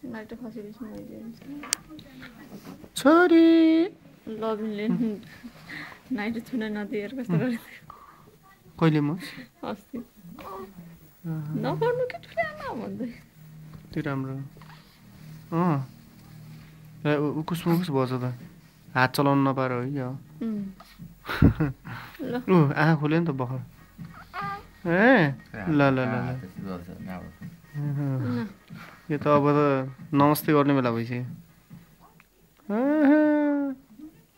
night खसेपछि मैले छोरी लभिनले night छुन नदिएर कस्तो गरेको कहिले म अस्ति नपर्नु के ठुलो भन्दै त्यो राम्रो उकुस मुकुस भएछ त हात चलाउनु नपाएर हो कि ऊ आँखा खोल्यो नि त भर्खर ए ल ल ल यो त अब त नमस्ते गर्ने बेला भइसक्यो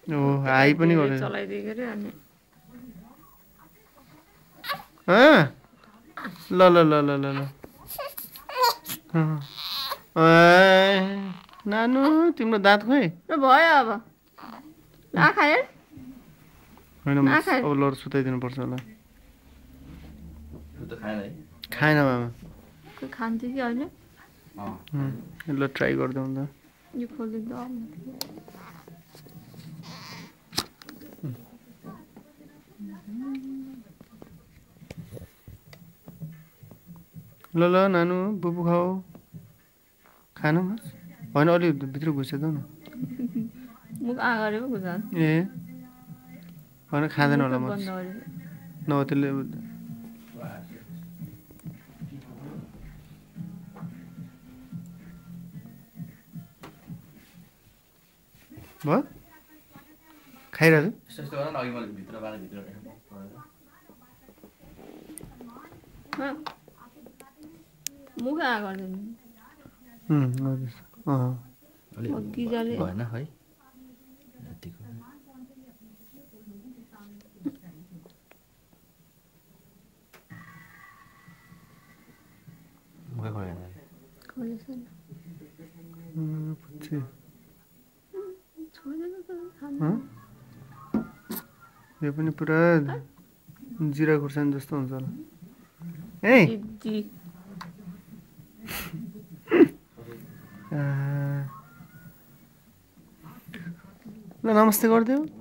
ओ हाई पनि गरे चलाइदिएको रे अनि ल ल ल ल ल ल नानु तिम्रो दाँत खोइ भयो अब आँखा हेर होइन अब लड सुताइदिनु पर्छ होला खाएन मामा खान्थ्यो कि अहिले ल ट्राई गरिदिउँ त यो खोलिदिँदा ल ल नानु बुबु खाऊ खानु होइन अलि भित्र घुसिदेऊ न मुख आँगरे पो घुसा ए होइन खाँदैन होला म नभए त्यसले भयो खाइरहेको मुख आँगर भएन है यो पनि पुरा जिरा खुर्सानी जस्तो हुन्छ होला ए ल नमस्ते गरिदेऊ